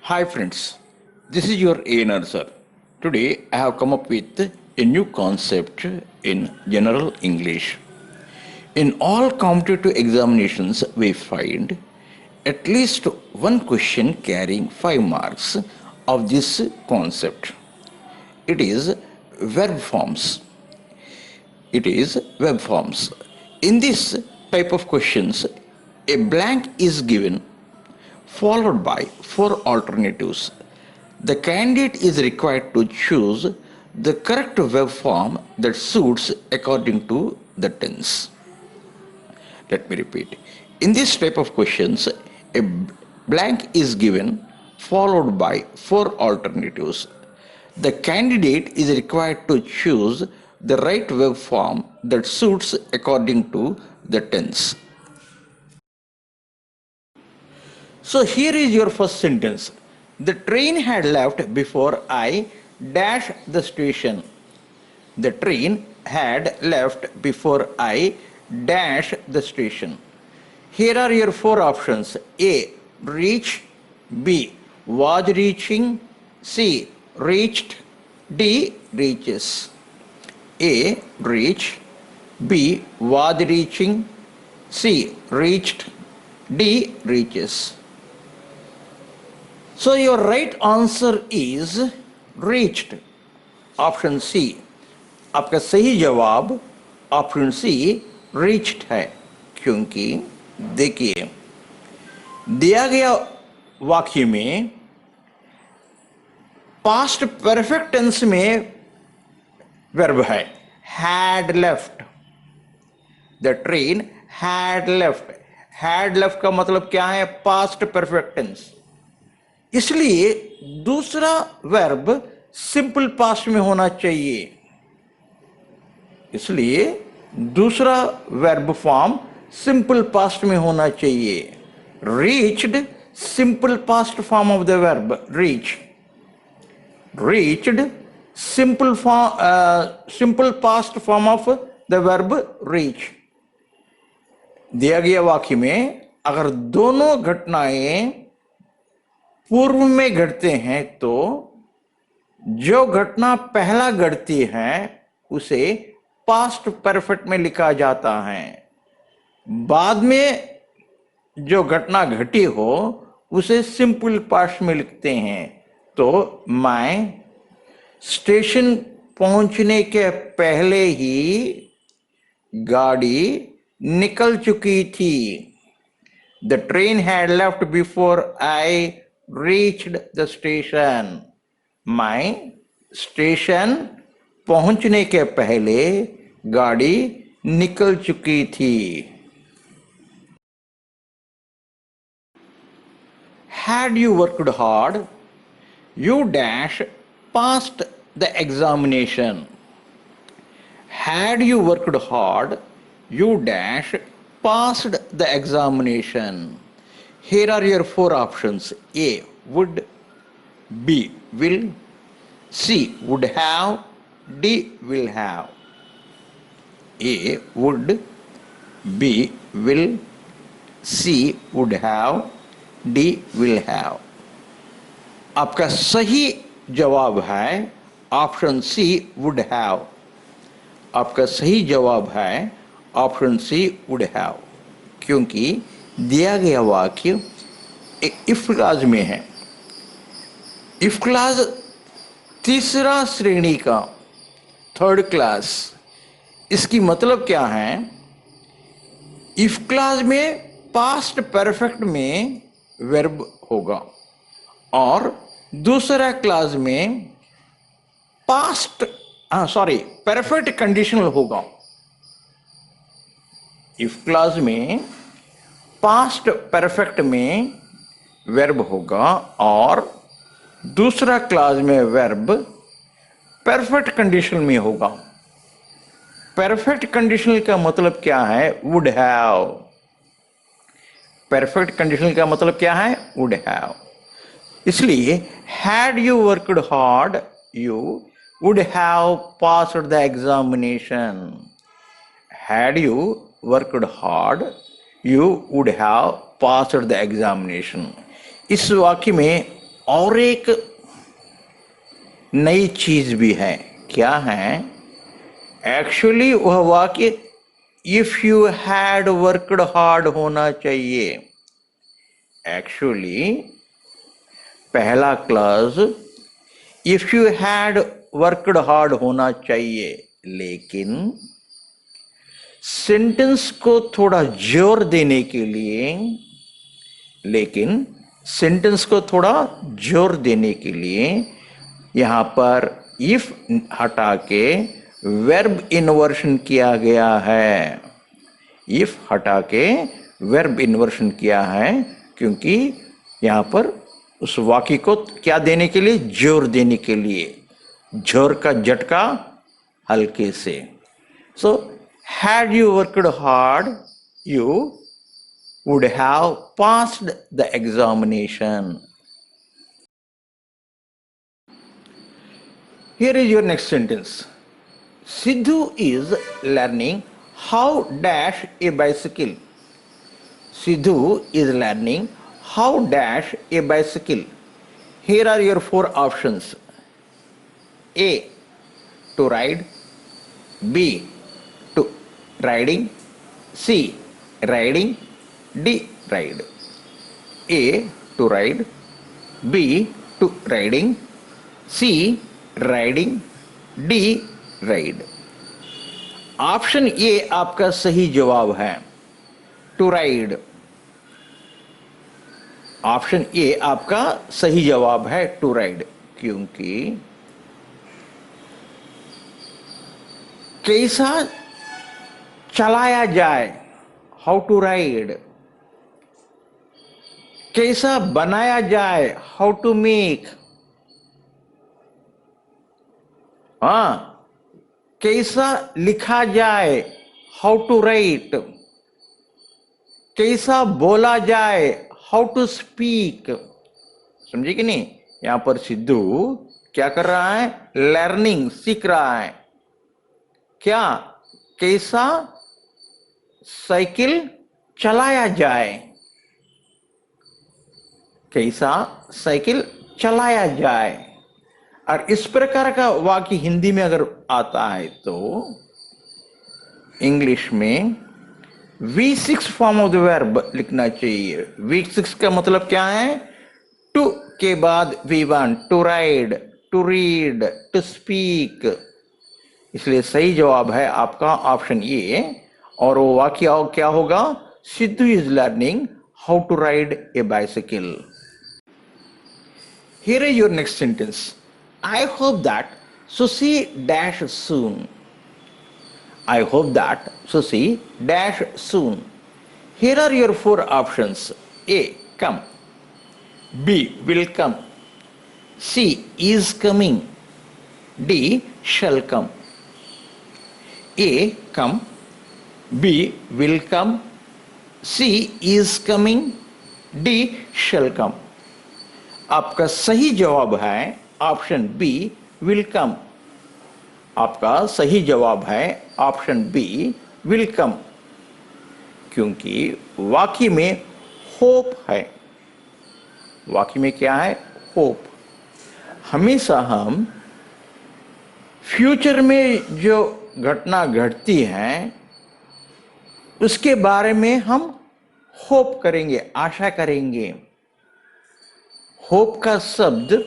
Hi friends, this is your ANR sir. Today I have come up with a new concept in general English. In all competitive examinations we find at least one question carrying 5 marks of this concept. It is verb forms. It is verb forms. In this type of questions, a blank is given followed by four alternatives. The candidate is required to choose the correct verb form that suits according to the tense. Let me repeat. In this type of questions, a blank is given followed by four alternatives. The candidate is required to choose the right verb form that suits according to the tense. So here is your first sentence. The train had left before I dash the station. The train had left before I dash the station. Here are your four options. A. Reach. B. Was reaching. C. Reached. D. Reaches. A. Reach. B. Was reaching. C. Reached. D. Reaches. So your right answer is reached. Option C आपका सही जवाब option C reached है, क्योंकि देखिए दिया गया वाक्य में पास्ट परफेक्ट टेंस में वर्ब है had left. The train had left. had left का मतलब क्या है? Past perfect tense. इसलिए दूसरा वर्ब सिंपल पास्ट में होना चाहिए. इसलिए दूसरा वर्ब फॉर्म सिंपल पास्ट में होना चाहिए. Reached simple past form of the verb reach. Reached simple past form of the verb reach. दिया गया वाक्य में अगर दोनों घटनाएं पूर्व में घटते हैं तो जो घटना पहला घटती है उसे पास्ट परफेक्ट में लिखा जाता है. बाद में जो घटना घटी हो उसे सिंपल पास्ट में लिखते हैं. तो मैं स्टेशन पहुंचने के पहले ही गाड़ी निकल चुकी थी. The train had left before I reached the station. मैं स्टेशन पहुंचने के पहले गाड़ी निकल चुकी थी. Had you worked hard, you dash passed the examination. Had you worked hard, you dash passed the examination. Here are your four options. A. Would. B. Will. C. Would have. D. Will have. A. Would. B. Will. C. Would have. D. Will have. आपका सही जवाब है option C would have. आपका सही जवाब है option C would have, क्योंकि दिया गया वाक्य एक इफ क्लॉज में है. इफ क्लॉज तीसरा श्रेणी का थर्ड क्लास. इसकी मतलब क्या है? इफ क्लॉज में पास्ट परफेक्ट में वर्ब होगा और दूसरा क्लॉज में परफेक्ट कंडीशनल होगा. इफ क्लॉज में पास्ट परफेक्ट में वर्ब होगा और दूसरा क्लॉज में वर्ब परफेक्ट कंडीशन में होगा. परफेक्ट कंडीशनल का मतलब क्या है? Would have. परफेक्ट कंडीशनल का मतलब क्या है? Would have. इसलिए had you worked hard you would have passed the examination. Had you worked hard you would have passed the examination. इस वाक्य में और एक नई चीज भी है। क्या है? एक्चुअली वह वाक्य if you had worked hard होना चाहिए। एक्चुअली पहला clause if you had worked hard होना चाहिए, लेकिन सेंटेंस को थोड़ा जोर देने के लिए यहां पर इफ हटा के वर्ब इन्वर्शन किया गया है। इफ हटा के वर्ब इन्वर्शन किया है क्योंकि यहां पर उस वाक्य को क्या देने के लिए? जोर देने के लिए, जोर का झटका हल्के से। सो had you worked hard, you would have passed the examination. Here is your next sentence. Sidhu is learning how dash a bicycle. Sidhu is learning how dash a bicycle. Here are your four options. A. To ride. B. To riding. C. Riding. D. Ride. A. To ride. B. To riding. C. Riding. D. Ride. Option A आपका सही जवाब है, to ride. Option A आपका सही जवाब है, to ride, क्योंकि कैसा चलाया जाए, हाउ टू राइड, कैसा बनाया जाए, हाउ टू मेक, कैसा लिखा जाए, हाउ टू राइट, कैसा बोला जाए, हाउ टू स्पीक। समझे कि नहीं? यहां पर सिद्धू क्या कर रहा है? लर्निंग, सीख रहा है। क्या? कैसा साइकिल चलाया जाए, कैसा साइकिल चलाया जाए। और इस प्रकार का वाक्य हिंदी में अगर आता है तो इंग्लिश में V6 form of the verb लिखना चाहिए। V6 का मतलब क्या है? टू के बाद V1, to ride, to read, to speak. इसलिए सही जवाब है आपका ऑप्शन ए। और वो वाक्य क्या होगा? Sidhu is learning how to ride a bicycle. Here is your next sentence. I hope that Sushi dash soon. I hope that Susi dash soon. Here are your four options. A. Come. B. Will come. C. Is coming. D. Shall come. A. Come. B. Will come. C. Is coming. D. Shall come. आपका सही जवाब है option B, will come। आपका सही जवाब है option B, will come, क्योंकि वाक्य में होप है। वाक्य में क्या है? होप। हमेशा हम फ्यूचर में जो घटना घटती है उसके बारे में हम होप करेंगे, आशा करेंगे। होप का शब्द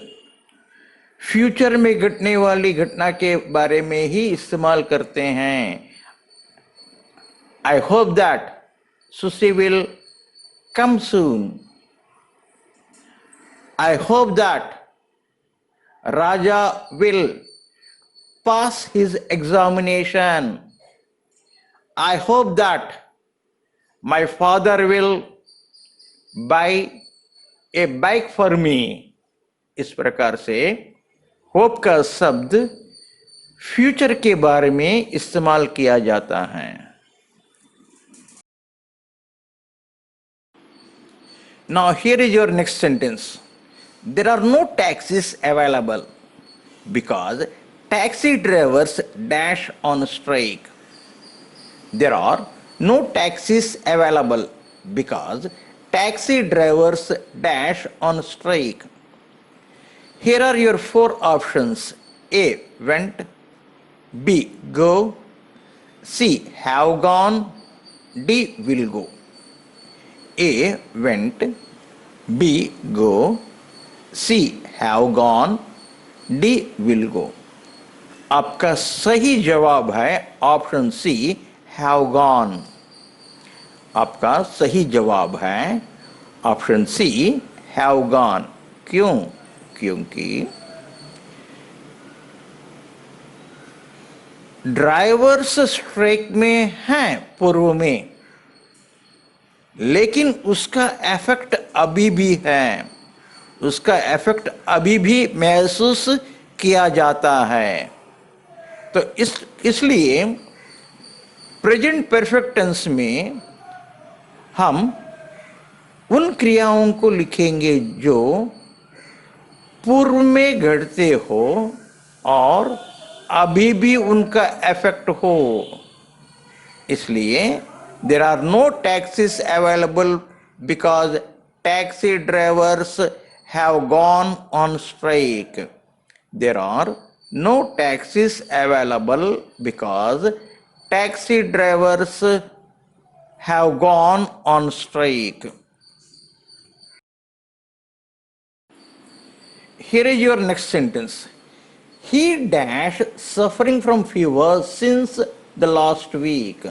फ्यूचर में घटने वाली घटना के बारे में ही इस्तेमाल करते हैं। आई hope that sushi will come soon. I hope that Raja will pass his examination. I hope that my father will buy A bike for me. इस प्रकार से होप का शब्द फ्यूचर के बारे में इस्तेमाल किया जाता है। Now here is your next sentence. There are no taxis available because taxi drivers dash on strike. There are no taxis available because taxi drivers dash on strike. Here are your four options. A. Went. B. Go. C. Have gone. D. Will go. A. Went. B. Go. C. Have gone. D. Will go. आपका सही जवाब है option C, have gone. आपका सही जवाब है option C, have gone. क्यों? क्योंकि ड्राइवर्स स्ट्राइक में हैं पूर्व में, लेकिन उसका इफेक्ट अभी भी है, उसका इफेक्ट अभी भी महसूस किया जाता है। तो इसलिए प्रेजेंट परफेक्ट टेंस में हम उन क्रियाओं को लिखेंगे जो पूर्व में घटते हो और अभी भी उनका इफेक्ट हो। इसलिए there are no taxis available because taxi drivers have gone on strike. There are no taxis available because taxi drivers have gone on strike. Here is your next sentence. He dash suffering from fever since the last week.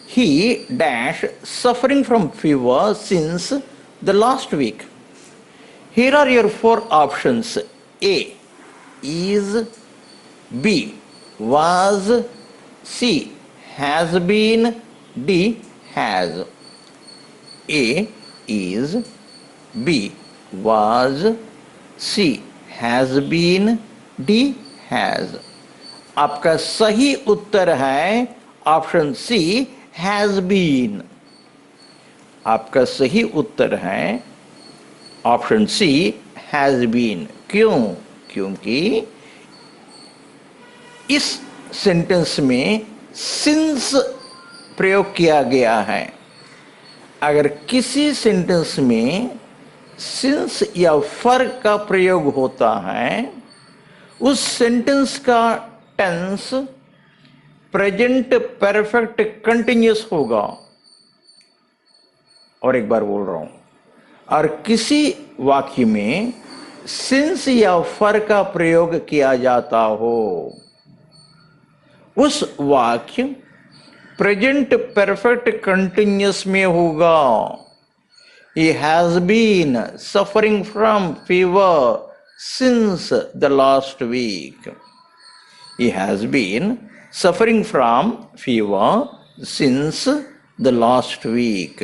He dash suffering from fever since the last week. Here are your four options. A. Is. B. Was. C. Has been. D. Has. A. Is. B. Was. C. Has been. D. Has. आपका सही उत्तर है option C, has been. आपका सही उत्तर है option C, has been. क्यों? क्योंकि इस sentence में सिंस प्रयोग किया गया है। अगर किसी सेंटेंस में सिंस या फॉर का प्रयोग होता है, उस सेंटेंस का टेंस प्रेजेंट परफेक्ट कंटिन्यूअस होगा। और एक बार बोल रहा हूं, और किसी वाक्य में सिंस या फॉर का प्रयोग किया जाता हो, उस वाक्य प्रेजेंट परफेक्ट कंटिन्यूअस में होगा। He has been suffering from fever since the last week. He has been suffering from fever since the last week.